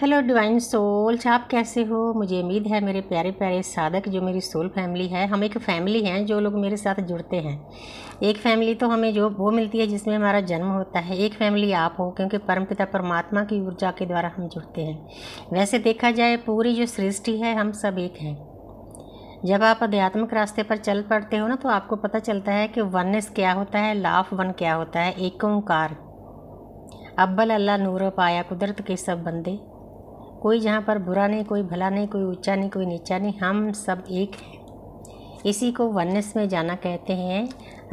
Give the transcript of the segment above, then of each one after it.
Hello divine souls, आप कैसे हो। मुझे उम्मीद है मेरे प्यारे प्यारे साधक जो मेरी सोल फैमिली है, हम एक फैमिली हैं जो लोग मेरे साथ जुड़ते हैं। एक फैमिली तो हमें जो वो मिलती है जिसमें हमारा जन्म होता है। एक फैमिली आप हो क्योंकि परमपिता परमात्मा की ऊर्जा के द्वारा हम जुड़ते हैं। वैसे देखा जाए पूरी जो सृष्टि है हम सब एक हैं। जब आप आध्यात्मिक रास्ते पर चल पड़ते हो ना तो आपको पता चलता है कि वननेस क्या होता है, लाफ वन क्या होता है। एक ओंकार अव्वल अल्लाह नूर पाया कुदरत के सब बंदे। कोई जहाँ पर बुरा नहीं, कोई भला नहीं, कोई ऊंचा नहीं, कोई नीचा नहीं, हम सब एक हैं। इसी को वननेस में जाना कहते हैं।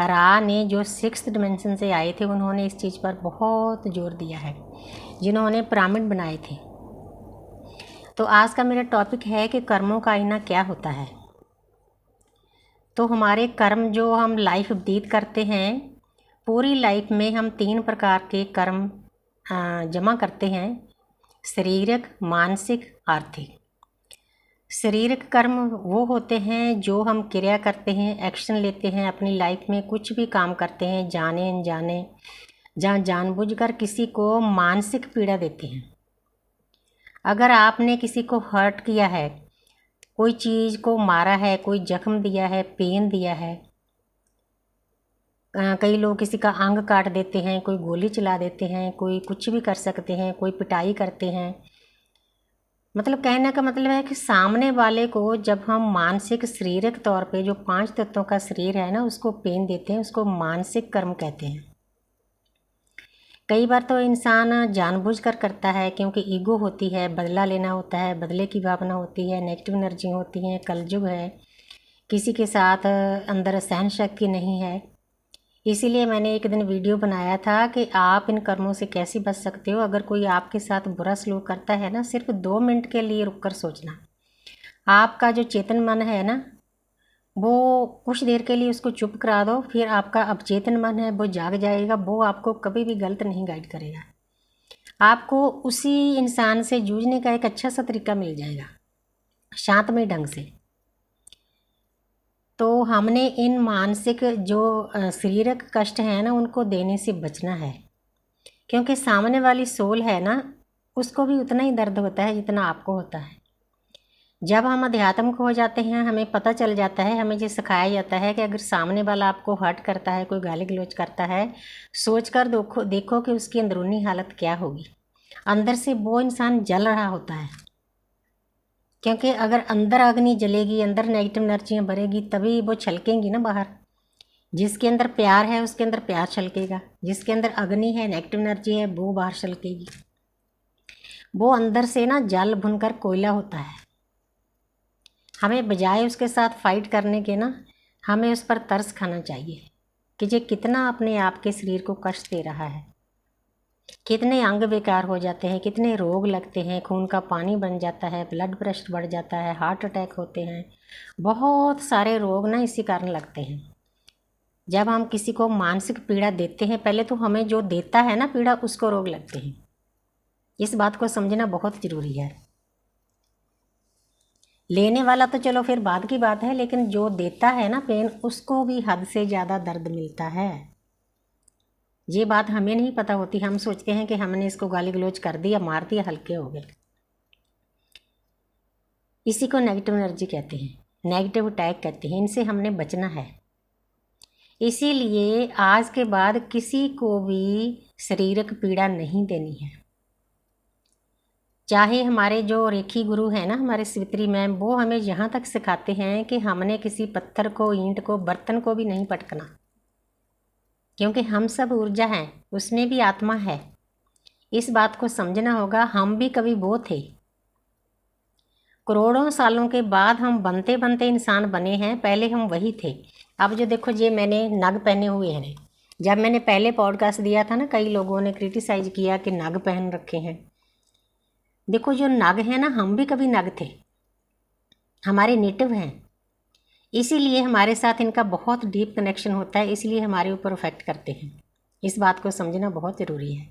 रा ने जो 6th डिमेंशन से आए थे उन्होंने इस चीज़ पर बहुत जोर दिया है, जिन्होंने पिरामिड बनाए थे। तो आज का मेरा टॉपिक है कि कर्मों का आईना क्या होता है। तो हमारे कर्म जो हम लाइफ व्यतीत करते हैं, पूरी लाइफ में हम 3 प्रकार के कर्म जमा करते हैं: शारीरिक, मानसिक, आर्थिक। शारीरिक कर्म वो होते हैं जो हम क्रिया करते हैं, एक्शन लेते हैं, अपनी लाइफ में कुछ भी काम करते हैं जाने अनजाने, जहाँ जानबूझकर किसी को मानसिक पीड़ा देते हैं। अगर आपने किसी को हर्ट किया है, कोई चीज़ को मारा है, कोई जख्म दिया है, पेन दिया है, कई लोग किसी का अंग काट देते हैं, कोई गोली चला देते हैं, कोई कुछ भी कर सकते हैं, कोई पिटाई करते हैं। मतलब कहने का मतलब है कि सामने वाले को जब हम मानसिक शारीरिक तौर पे जो 5 तत्वों का शरीर है ना उसको पेन देते हैं, उसको मानसिक कर्म कहते हैं। कई बार तो इंसान जानबूझकर करता है क्योंकि ईगो होती है, बदला लेना होता है, बदले की भावना होती है, नेगेटिव एनर्जी होती है, कलयुग है, किसी के साथ अंदर सहन शक्ति नहीं है। इसीलिए मैंने एक दिन वीडियो बनाया था कि आप इन कर्मों से कैसे बच सकते हो। अगर कोई आपके साथ बुरा सलूक करता है ना, सिर्फ 2 मिनट के लिए रुककर सोचना। आपका जो चेतन मन है ना, वो कुछ देर के लिए उसको चुप करा दो, फिर आपका अवचेतन मन है वो जाग जाएगा। वो आपको कभी भी गलत नहीं गाइड करेगा। आपको उसी इंसान से जूझने का एक अच्छा सा तरीका मिल जाएगा, शांतमय ढंग से। तो हमने इन मानसिक जो शारीरिक कष्ट हैं ना उनको देने से बचना है, क्योंकि सामने वाली सोल है ना उसको भी उतना ही दर्द होता है जितना आपको होता है। जब हम अध्यात्म को हो जाते हैं हमें पता चल जाता है, हमें ये सिखाया जाता है कि अगर सामने वाला आपको हर्ट करता है, कोई गाली गलौज करता है, सोच कर देखो कि उसकी अंदरूनी हालत क्या होगी। अंदर से वो इंसान जल रहा होता है, क्योंकि अगर अंदर अग्नि जलेगी, अंदर नेगेटिव एनर्जियाँ भरेगी, तभी वो छलकेंगी ना बाहर। जिसके अंदर प्यार है उसके अंदर प्यार छलकेगा, जिसके अंदर अग्नि है, नेगेटिव एनर्जी है, वो बाहर छलकेगी। वो अंदर से ना जल भुनकर कोयला होता है। हमें बजाय उसके साथ फाइट करने के ना, हमें उस पर तरस खाना चाहिए कि ये कितना अपने आप के शरीर को कष्ट दे रहा है। कितने अंग बेकार हो जाते हैं, कितने रोग लगते हैं, खून का पानी बन जाता है, ब्लड प्रेशर बढ़ जाता है, हार्ट अटैक होते हैं, बहुत सारे रोग ना इसी कारण लगते हैं। जब हम किसी को मानसिक पीड़ा देते हैं, पहले तो हमें जो देता है ना पीड़ा उसको रोग लगते हैं। इस बात को समझना बहुत ज़रूरी है। लेने वाला तो चलो फिर बाद की बात है, लेकिन जो देता है ना पेन उसको भी हद से ज़्यादा दर्द मिलता है। ये बात हमें नहीं पता होती। हम सोचते हैं कि हमने इसको गाली गलौज कर दिया, मार दिया, हल्के हो गए। इसी को नेगेटिव एनर्जी कहते हैं, नेगेटिव अटैक कहते हैं। इनसे हमने बचना है। इसीलिए आज के बाद किसी को भी शारीरिक पीड़ा नहीं देनी है। चाहे हमारे जो रेखी गुरु हैं ना, हमारे स्वित्री मैम, वो हमें यहाँ तक सिखाते हैं कि हमने किसी पत्थर को, ईंट को, बर्तन को भी नहीं पटकना, क्योंकि हम सब ऊर्जा हैं, उसमें भी आत्मा है। इस बात को समझना होगा। हम भी कभी वो थे, करोड़ों सालों के बाद हम बनते बनते इंसान बने हैं, पहले हम वही थे। अब जो देखो ये मैंने नग पहने हुए हैं। जब मैंने पहले पॉडकास्ट दिया था ना, कई लोगों ने क्रिटिसाइज किया कि नग पहन रखे हैं। देखो जो नग है ना, हम भी कभी नग थे, हमारे नेटिव हैं, इसीलिए हमारे साथ इनका बहुत डीप कनेक्शन होता है, इसलिए हमारे ऊपर इफेक्ट करते हैं। इस बात को समझना बहुत ज़रूरी है।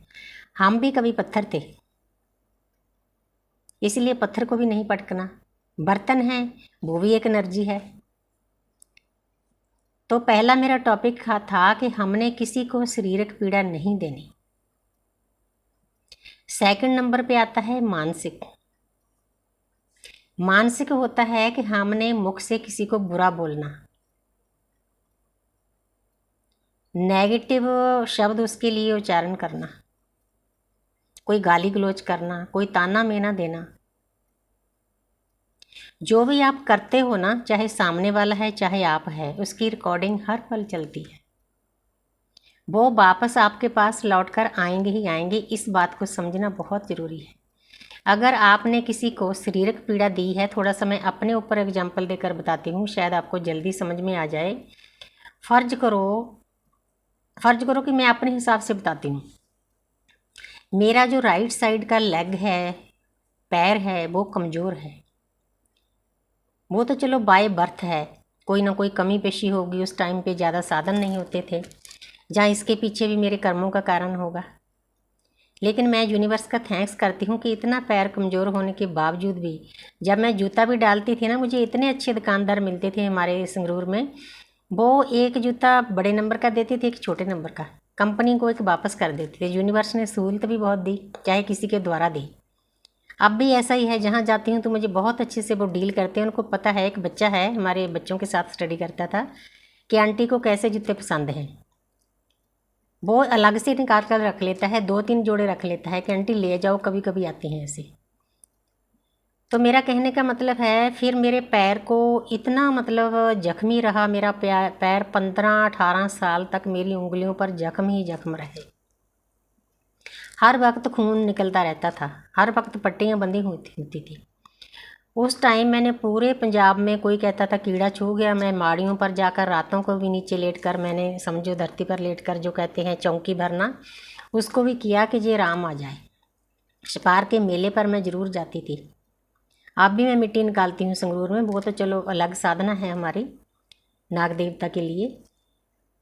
हम भी कभी पत्थर थे, इसलिए पत्थर को भी नहीं पटकना। बर्तन है, वो भी एक एनर्जी है। तो पहला मेरा टॉपिक था कि हमने किसी को शारीरिक पीड़ा नहीं देनी। सेकंड नंबर पे आता है मानसिक। मानसिक होता है कि हमने मुख से किसी को बुरा बोलना, नेगेटिव शब्द उसके लिए उच्चारण करना, कोई गाली गलौज करना, कोई ताना मेना देना। जो भी आप करते हो ना, चाहे सामने वाला है चाहे आप है, उसकी रिकॉर्डिंग हर पल चलती है। वो वापस आपके पास लौटकर आएंगे ही आएंगे, इस बात को समझना बहुत ज़रूरी है। अगर आपने किसी को शारीरिक पीड़ा दी है, थोड़ा सा मैं अपने ऊपर एग्जाम्पल देकर बताती हूँ, शायद आपको जल्दी समझ में आ जाए। फर्ज करो कि मैं अपने हिसाब से बताती हूँ। मेरा जो राइट साइड का लेग है, पैर है, वो कमज़ोर है। वो तो चलो बाय बर्थ है, कोई ना कोई कमी पेशी होगी, उस टाइम पे ज़्यादा साधन नहीं होते थे, जहाँ इसके पीछे भी मेरे कर्मों का कारण होगा। लेकिन मैं यूनिवर्स का थैंक्स करती हूँ कि इतना पैर कमज़ोर होने के बावजूद भी जब मैं जूता भी डालती थी ना, मुझे इतने अच्छे दुकानदार मिलते थे हमारे संगरूर में। वो एक जूता बड़े नंबर का देते थे, एक छोटे नंबर का, कंपनी को एक वापस कर देते थे। यूनिवर्स ने सहूलत भी बहुत दी, चाहे किसी के द्वारा दी। अब भी ऐसा ही है, जहाँ जाती हूँ तो मुझे बहुत अच्छे से वो डील करते हैं। उनको पता है, एक बच्चा है हमारे बच्चों के साथ स्टडी करता था, कि आंटी को कैसे जूते पसंद हैं। वो अलग से निकाल कर रख लेता है, 2-3 जोड़े रख लेता है कि आंटी ले जाओ, कभी कभी आती हैं ऐसे। तो मेरा कहने का मतलब है, फिर मेरे पैर को इतना मतलब जख्मी रहा मेरा पैर 15-18 साल तक मेरी उंगलियों पर जख्म ही जख्म रहे। हर वक्त खून निकलता रहता था, हर वक्त पट्टियाँ बंधी होती थी। उस टाइम मैंने पूरे पंजाब में, कोई कहता था कीड़ा छू गया, मैं माड़ियों पर जाकर रातों को भी नीचे लेट कर, मैंने समझो धरती पर लेट कर जो कहते हैं चौकी भरना, उसको भी किया कि ये आराम आ जाए। छपार के मेले पर मैं ज़रूर जाती थी। अब भी मैं मिट्टी निकालती हूँ संगरूर में, वो तो चलो अलग साधना है हमारी नाग देवता के लिए।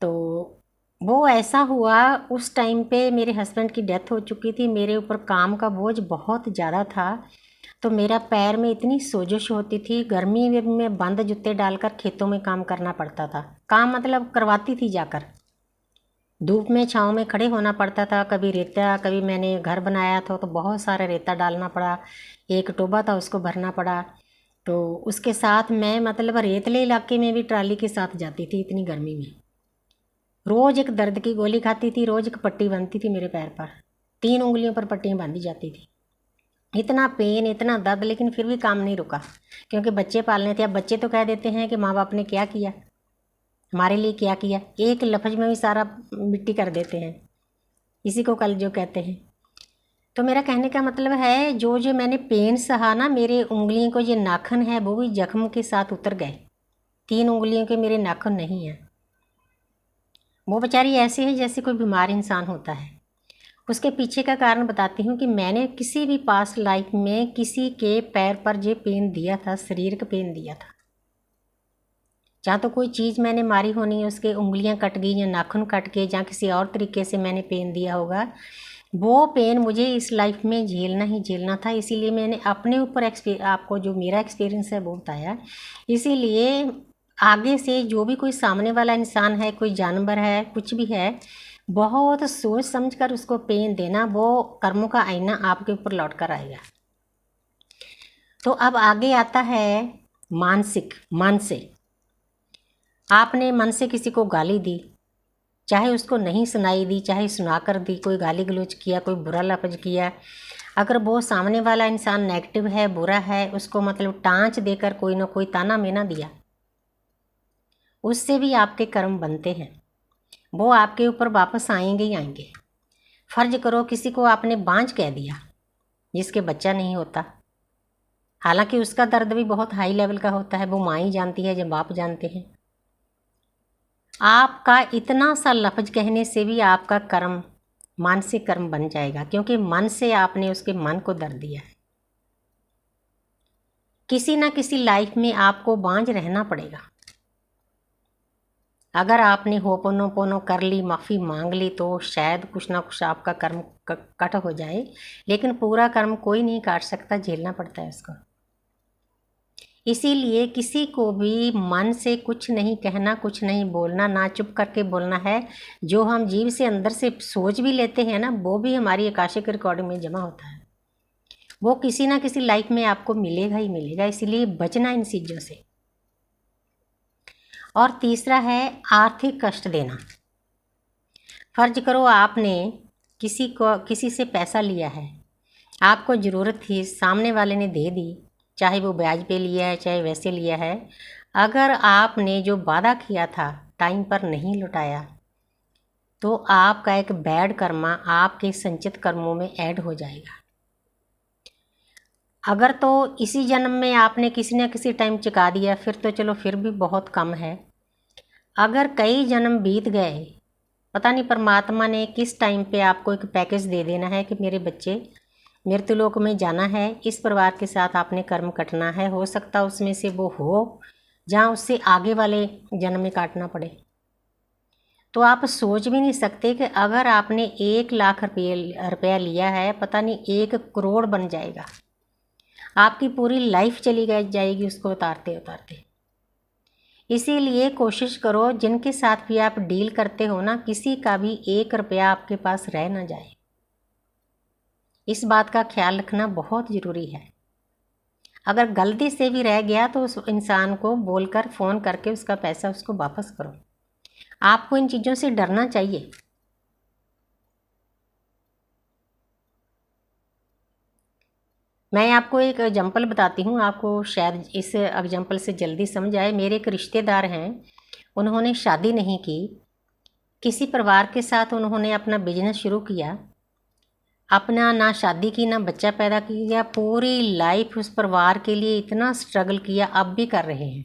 तो वो ऐसा हुआ, उस टाइम पे मेरे हस्बैंड की डेथ हो चुकी थी, मेरे ऊपर काम का बोझ बहुत ज़्यादा था। तो मेरा पैर में इतनी सोजिश होती थी, गर्मी में बंद जूते डालकर खेतों में काम करना पड़ता था। काम मतलब करवाती थी जाकर, धूप में छाँव में खड़े होना पड़ता था। कभी रेता, कभी मैंने घर बनाया था तो बहुत सारा रेता डालना पड़ा, एक टोबा था उसको भरना पड़ा। तो उसके साथ मैं मतलब रेतले इलाके में भी ट्राली के साथ जाती थी इतनी गर्मी में। रोज़ एक दर्द की गोली खाती थी, रोज़ एक पट्टी बांधती थी मेरे पैर पर, 3 उंगलियों पर पट्टियाँ बांधी जाती थी। इतना पेन, इतना दर्द, लेकिन फिर भी काम नहीं रुका, क्योंकि बच्चे पालने थे। अब बच्चे तो कह देते हैं कि माँ बाप ने क्या किया, हमारे लिए क्या किया, एक लफ्ज़ में भी सारा मिट्टी कर देते हैं, इसी को कल जो कहते हैं। तो मेरा कहने का मतलब है, जो जो मैंने पेन सहा ना, मेरे उंगलियों को ये नाखून है वो भी जख्म के साथ उतर गए। 3 उंगलियों के मेरे नाखून नहीं हैं। वो बेचारी ऐसे है जैसे कोई बीमार इंसान होता है। उसके पीछे का कारण बताती हूँ कि मैंने किसी भी पास्ट लाइफ में किसी के पैर पर जो पेन दिया था, शरीर का पेन दिया था। जहाँ तो कोई चीज़ मैंने मारी होनी है, उसके उंगलियाँ कट गई या नाखून कट के, जहाँ किसी और तरीके से मैंने पेन दिया होगा, वो पेन मुझे इस लाइफ में झेलना ही झेलना था। इसीलिए मैंने अपने ऊपर आपको जो मेरा एक्सपीरियंस है वो बताया। इसीलिए आगे से जो भी कोई सामने वाला इंसान है, कोई जानवर है, कुछ भी है, बहुत सोच समझ कर उसको पेन देना, वो कर्मों का आईना आपके ऊपर लौट कर आएगा। तो अब आगे आता है मानसिक। मन से आपने मन से किसी को गाली दी, चाहे उसको नहीं सुनाई दी, चाहे सुना कर दी, कोई गाली गलौज किया, कोई बुरा लफ्ज़ किया, अगर वो सामने वाला इंसान नेगेटिव है, बुरा है, उसको मतलब टाँच देकर कोई ना कोई ताना मेना दिया, उससे भी आपके कर्म बनते हैं, वो आपके ऊपर वापस आएंगे ही आएंगे। फ़र्ज करो किसी को आपने बांझ कह दिया, जिसके बच्चा नहीं होता, हालांकि उसका दर्द भी बहुत हाई लेवल का होता है, वो माँ ही जानती है जब बाप जानते हैं। आपका इतना सा लफ्ज़ कहने से भी आपका कर्म, मानसिक कर्म बन जाएगा, क्योंकि मन से आपने उसके मन को दर्द दिया है। किसी ना किसी लाइफ में आपको बांझ रहना पड़ेगा। अगर आपने होपोनोपोनो कर ली, माफ़ी मांग ली, तो शायद कुछ ना कुछ आपका कर्म कट हो जाए, लेकिन पूरा कर्म कोई नहीं काट सकता, झेलना पड़ता है उसको। इसीलिए किसी को भी मन से कुछ नहीं कहना, कुछ नहीं बोलना, ना चुप करके बोलना है। जो हम जीव से अंदर से सोच भी लेते हैं ना, वो भी हमारी आकाशिक रिकॉर्डिंग में जमा होता है। वो किसी ना किसी लाइफ में आपको मिलेगा ही मिलेगा, इसीलिए बचना इन चीज़ों से। और तीसरा है आर्थिक कष्ट देना। फर्ज करो आपने किसी से पैसा लिया है, आपको ज़रूरत थी, सामने वाले ने दे दी, चाहे वो ब्याज पे लिया है चाहे वैसे लिया है। अगर आपने जो वादा किया था टाइम पर नहीं लौटाया, तो आपका एक बैड कर्मा आपके संचित कर्मों में ऐड हो जाएगा। अगर तो इसी जन्म में आपने किसी न किसी टाइम चुका दिया, फिर तो चलो फिर भी बहुत कम है। अगर कई जन्म बीत गए, पता नहीं परमात्मा ने किस टाइम पे आपको एक पैकेज दे देना है कि मेरे बच्चे मृत्युलोक में जाना है, इस परिवार के साथ आपने कर्म कटना है। हो सकता उसमें से वो हो जहाँ उससे आगे वाले जन्म में काटना पड़े। तो आप सोच भी नहीं सकते कि अगर आपने 1 लाख रुपया लिया है, पता नहीं 1 करोड़ बन जाएगा। आपकी पूरी लाइफ चली जाएगी उसको उतारते उतारते। इसीलिए कोशिश करो जिनके साथ भी आप डील करते हो ना, किसी का भी 1 रुपया आपके पास रह ना जाए। इस बात का ख्याल रखना बहुत ज़रूरी है। अगर गलती से भी रह गया तो उस इंसान को बोलकर फ़ोन करके उसका पैसा उसको वापस करो। आपको इन चीज़ों से डरना चाहिए। मैं आपको एक एग्जांपल बताती हूँ, आपको शायद इस एग्जांपल से जल्दी समझ आए। मेरे एक रिश्तेदार हैं, उन्होंने शादी नहीं की, किसी परिवार के साथ उन्होंने अपना बिजनेस शुरू किया, अपना ना शादी की ना बच्चा पैदा किया, पूरी लाइफ उस परिवार के लिए इतना स्ट्रगल किया, अब भी कर रहे हैं।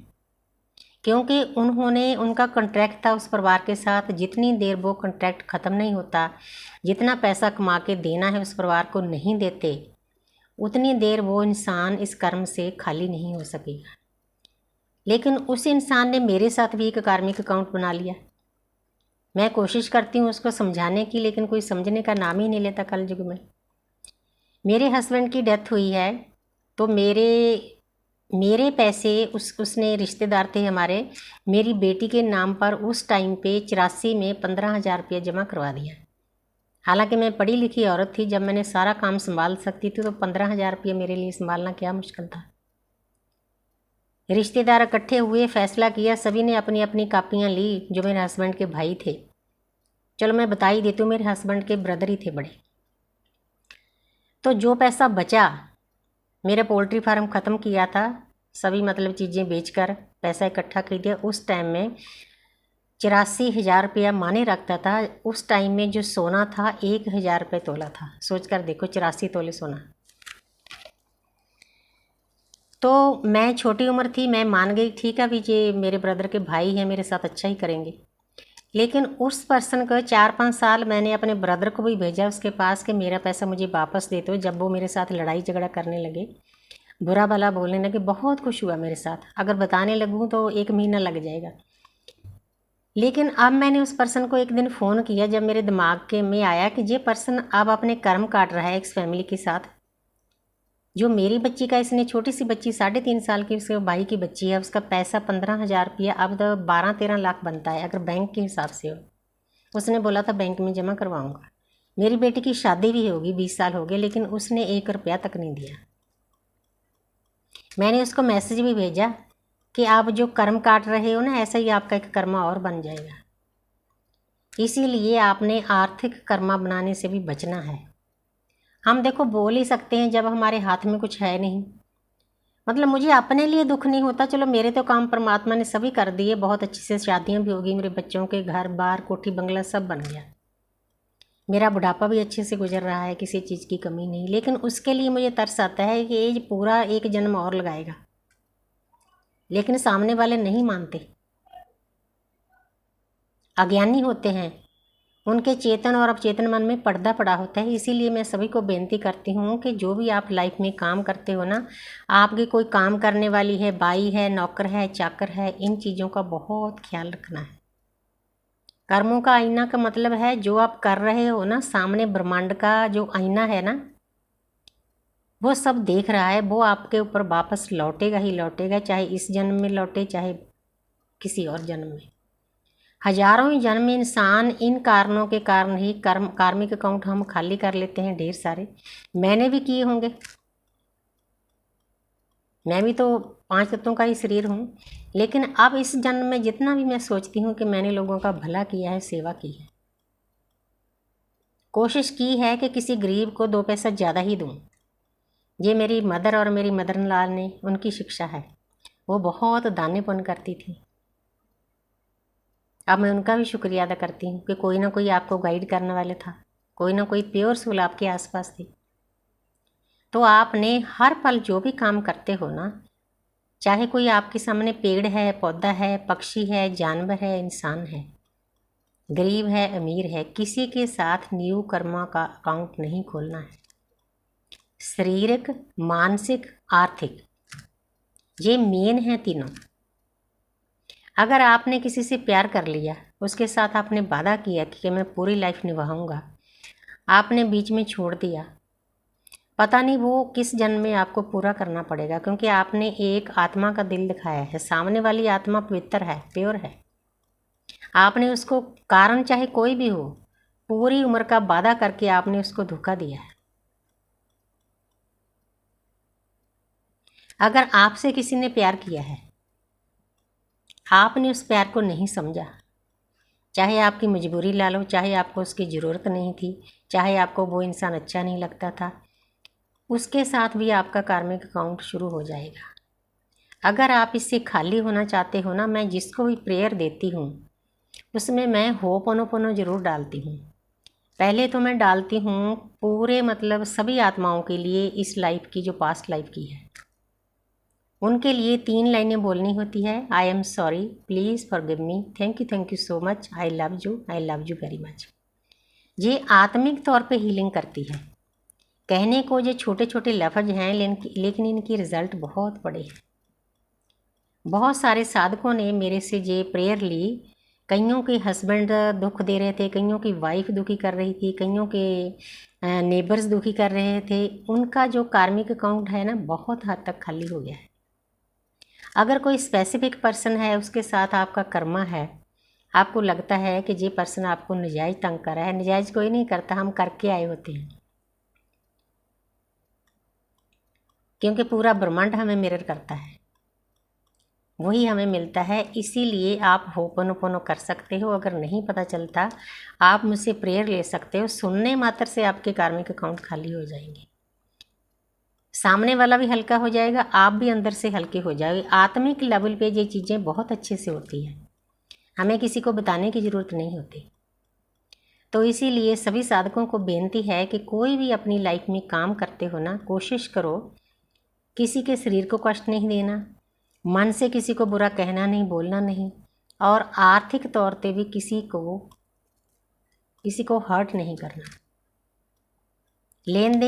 क्योंकि उनका कॉन्ट्रैक्ट था उस परिवार के साथ, जितनी देर वो कॉन्ट्रैक्ट ख़त्म नहीं होता, जितना पैसा कमा के देना है उस परिवार को नहीं देते, उतनी देर वो इंसान इस कर्म से खाली नहीं हो सकेगा। लेकिन उस इंसान ने मेरे साथ भी एक कार्मिक अकाउंट बना लिया। मैं कोशिश करती हूँ उसको समझाने की, लेकिन कोई समझने का नाम ही नहीं लेता। कल युग में मेरे हस्बैंड की डेथ हुई है, तो मेरे पैसे उसने रिश्तेदार थे हमारे, मेरी बेटी के नाम पर उस टाइम पे 84 में 15,000 रुपया जमा करवा दिया। हालांकि मैं पढ़ी लिखी औरत थी, जब मैंने सारा काम संभाल सकती थी, तो 15,000 रुपया मेरे लिए संभालना क्या मुश्किल था। रिश्तेदार इकट्ठे हुए, फैसला किया, सभी ने अपनी अपनी कापियाँ ली, जो मेरे हस्बैंड के भाई थे। चलो मैं बता ही देती हूँ, मेरे हस्बैंड के ब्रदर ही थे बड़े। तो जो पैसा बचा, मेरा पोल्ट्री फार्म ख़त्म किया था, सभी मतलब चीज़ें बेचकर पैसा इकट्ठा कर दिया। उस टाइम में 84,000 रुपया माने रखता था। उस टाइम में जो सोना था 1,000 रुपये तोला था। सोच कर देखो, 84 तोले सोना। तो मैं छोटी उम्र थी, मैं मान गई, ठीक है अभी ये मेरे ब्रदर के भाई हैं, मेरे साथ अच्छा ही करेंगे। लेकिन उस पर्सन को 4-5 साल मैंने अपने ब्रदर को भी भेजा उसके पास कि मेरा पैसा मुझे वापस दे दो। जब वो मेरे साथ लड़ाई झगड़ा करने लगे, बुरा भला बोलने लगे, बहुत खुश हुआ मेरे साथ। अगर बताने लगूँ तो 1 महीना लग जाएगा। लेकिन अब मैंने उस पर्सन को एक दिन फ़ोन किया, जब मेरे दिमाग के में आया कि ये पर्सन अब अपने कर्म काट रहा है एक फैमिली के साथ। जो मेरी बच्ची का, इसने छोटी सी बच्ची 3.5 साल की, उसके भाई की बच्ची है, उसका पैसा 15,000 रुपया अब तो 12-13 लाख बनता है अगर बैंक के हिसाब से हो। उसने बोला था बैंक में जमा करवाऊँगा। मेरी बेटी की शादी भी होगी, 20 साल हो गए, लेकिन उसने 1 रुपया तक नहीं दिया। मैंने उसको मैसेज भी भेजा कि आप जो कर्म काट रहे हो ना, ऐसा ही आपका एक कर्मा और बन जाएगा। इसीलिए आपने आर्थिक कर्मा बनाने से भी बचना है। हम देखो बोल ही सकते हैं जब हमारे हाथ में कुछ है नहीं। मतलब मुझे अपने लिए दुख नहीं होता, चलो मेरे तो काम परमात्मा ने सभी कर दिए, बहुत अच्छी से शादियाँ भी होगी, मेरे बच्चों के घर बार कोठी बंगला सब बन गया, मेरा बुढ़ापा भी अच्छे से गुजर रहा है, किसी चीज़ की कमी नहीं। लेकिन उसके लिए मुझे तरस आता है कि ये पूरा एक जन्म और लगाएगा, लेकिन सामने वाले नहीं मानते, अज्ञानी होते हैं, उनके चेतन और अवचेतन मन में पर्दा पड़ा होता है। इसीलिए मैं सभी को बेनती करती हूँ कि जो भी आप लाइफ में काम करते हो ना, आपकी कोई काम करने वाली है, बाई है, नौकर है, चाकर है, इन चीज़ों का बहुत ख्याल रखना है। कर्मों का आईना का मतलब है जो आप कर रहे हो ना, सामने ब्रह्मांड का जो आईना है ना, वो सब देख रहा है, वो आपके ऊपर वापस लौटेगा ही लौटेगा, चाहे इस जन्म में लौटे चाहे किसी और जन्म में। हजारों ही जन्म में इंसान इन कारणों के कारण ही कार्मिक अकाउंट हम खाली कर लेते हैं ढेर सारे। मैंने भी किए होंगे, मैं भी तो 5 तत्वों का ही शरीर हूँ। लेकिन अब इस जन्म में जितना भी मैं सोचती हूँ कि मैंने लोगों का भला किया है, सेवा की है, कोशिश की है कि किसी गरीब को 2 पैसा ज़्यादा ही दूँ। ये मेरी मदर और मेरी मदर इन लॉ ने, उनकी शिक्षा है। वो बहुत दाने पुण्य करती थी। अब मैं उनका भी शुक्रिया अदा करती हूँ कि कोई ना कोई आपको गाइड करने वाले था, कोई ना कोई प्योर सोल आपके आसपास थी। तो आपने हर पल जो भी काम करते हो ना, चाहे कोई आपके सामने पेड़ है, पौधा है, पक्षी है, जानवर है, इंसान है, गरीब है, अमीर है, किसी के साथ न्यू कर्मा का अकाउंट नहीं खोलना है। शारीरिक, मानसिक, आर्थिक, ये मेन है तीनों। अगर आपने किसी से प्यार कर लिया, उसके साथ आपने वादा किया कि मैं पूरी लाइफ निभाऊंगा, आपने बीच में छोड़ दिया, पता नहीं वो किस जन्म में आपको पूरा करना पड़ेगा, क्योंकि आपने एक आत्मा का दिल दिखाया है। सामने वाली आत्मा पवित्र है, प्योर है। आपने उसको, कारण चाहे कोई भी हो, पूरी उम्र का वादा करके आपने उसको धोखा दिया है। अगर आपसे किसी ने प्यार किया है, आपने उस प्यार को नहीं समझा, चाहे आपकी मजबूरी ला लो, चाहे आपको उसकी ज़रूरत नहीं थी, चाहे आपको वो इंसान अच्छा नहीं लगता था, उसके साथ भी आपका कार्मिक अकाउंट शुरू हो जाएगा। अगर आप इससे खाली होना चाहते हो ना, मैं जिसको भी प्रेयर देती हूँ उसमें मैं होपोनोपोनो ज़रूर डालती हूँ। पहले तो मैं डालती हूँ पूरे मतलब सभी आत्माओं के लिए, इस लाइफ की जो पास्ट लाइफ की है, उनके लिए 3 लाइनें बोलनी होती है। I am sorry, please forgive me, thank you so much, I love you very much. ये आत्मिक तौर पे हीलिंग करती है। कहने को ये छोटे छोटे लफ्ज़ हैं, लेकिन इनकी रिज़ल्ट बहुत बड़े हैं। बहुत सारे साधकों ने मेरे से ये प्रेयर ली। कईयों के हस्बैंड दुख दे रहे थे, कईयों की वाइफ दुखी कर रही थी, कईयों के नेबर्स दुखी कर रहे थे। उनका जो कार्मिक अकाउंट है ना, बहुत हद तक खाली हो गया है। अगर कोई स्पेसिफिक पर्सन है, उसके साथ आपका कर्मा है, आपको लगता है कि ये पर्सन आपको नजायज़ तंग कर रहा है, नजायज़ कोई नहीं करता, हम करके आए होते हैं, क्योंकि पूरा ब्रह्मांड हमें मिरर करता है, वही हमें मिलता है। इसीलिए आप होपोनोपोनो कर सकते हो। अगर नहीं पता चलता, आप मुझसे प्रेयर ले सकते हो, सुनने मात्र से आपके कार्मिक अकाउंट खाली हो जाएंगे। सामने वाला भी हल्का हो जाएगा, आप भी अंदर से हल्के हो जाओगे। आत्मिक लेवल पे ये चीज़ें बहुत अच्छे से होती हैं, हमें किसी को बताने की ज़रूरत नहीं होती। तो इसीलिए सभी साधकों को बेनती है कि कोई भी अपनी लाइफ में काम करते हो ना, कोशिश करो किसी के शरीर को कष्ट नहीं देना, मन से किसी को बुरा कहना नहीं, बोलना नहीं, और आर्थिक तौर पे भी किसी को हर्ट नहीं करना। लेन देन